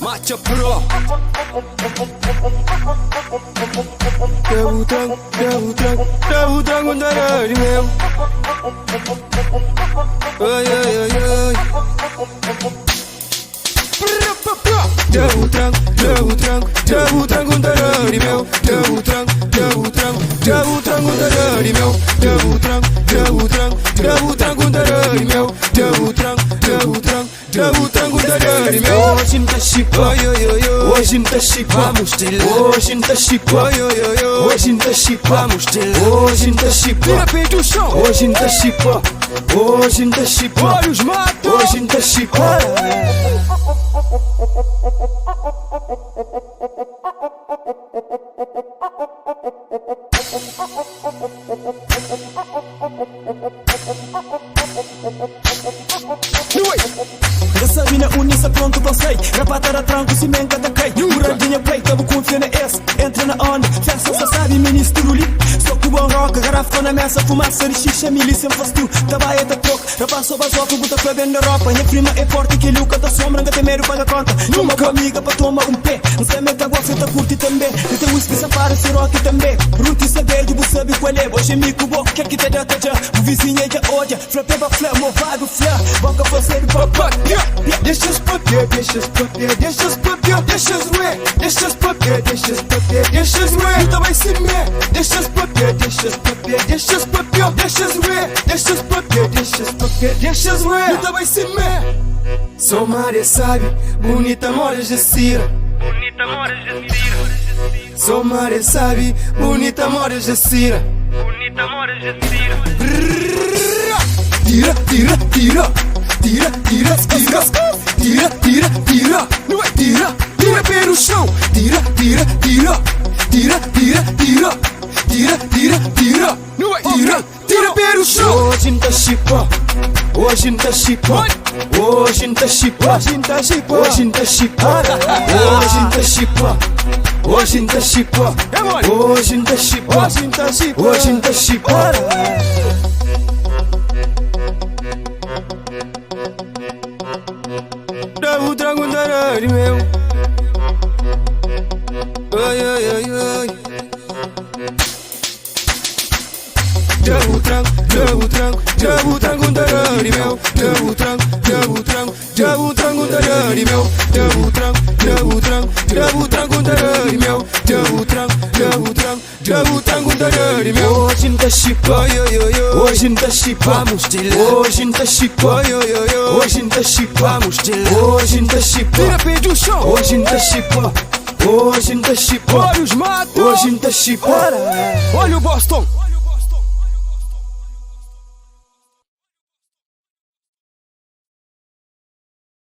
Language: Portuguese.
Macha Pro. Deu o tranco da rede meu. Ai, ai, ai, ai. Deu o tranco da rede meu. Deu o tranco da rede meu. Deu o tranco da rede meu. Deu o tranco da rede meu. Hoje tá chipa, hoje tá chipa, vamos ter. Hoje tá chipa, hoje tá chipa, vamos ter. Hoje tá chipa, tira peito do chão. hoje tá chipa, hoje tá chipa, Olhos matam. hoje tá chipa. Essa mina unissa pronto passei. Rapatada tranco, se menca da cai. Muradinha play, tamo confiando esse. Entra na onda, festa só sabe, ministro li. Só que o bom rock, garrafa na mesa. Fumaça de xixa, milícia fastil. Trabalha da troca, rapaz soba só, buta pra vender roupa. Minha prima é forte, que luca da sombra. Nunca tem medo, paga conta. Numa boa amiga pra tomar um pé. Não sei meta gosta, tá curte também. Não tem whisky, safara, se rock também. Ruti saber, de você sabe qual é. Hoje me cubo, quer que te dá já. O vizinho já odia. Flapeba, flama, movado, flá. Boca fazer papai. Deixa os poder, deixa os poder, deixa os poder, deixa os ué, deixa os poder, deixa os poder, deixa os ué, então vai se me, deixa os poder, deixa os poder, deixa os poder, deixa os ué, deixa os poder, deixa os poder, deixa os ué, então vai se me. Sou Maria sabe, bonita mora Jacira. Bonita mora Jacira. Sou Maria sabe, bonita mora Jacira. Bonita mora Jacira. Tira, tira, tira. Tira, tira, tira, tira, tira, tira, não é tira, tira pelo chão, tira, tira, tira, tira, tira, tira, tira, tira, tira, não é tira, tira pelo chão. Hoje tá chipa, hoje tá chipa, hoje tá chipa, Hoje tá chipa, hoje tá chipa, hoje tá chipa, hoje tá chipa, hoje tá chipa, hoje tá chipa, hoje tá chipa. Deu o tranco da rede meu. Ai, ai, ai, ai. Deu o tranco da rede meu. Deu o tranco da rede meu. Deu o tranco da rede meu. Deu o tranco da rede meu. Hoje tá chipa, Ai, ai, ai, ai. hoje tá chipa, vamos ter. Hoje tá chipa, Ai, ai, ai, ai. hoje tá chipa, vamos ter. Hoje tá chipa, Tira peito do chão. hoje tá chipa, hoje tá chipa, Olhos matam. hoje tá chipa. Olha o Boston.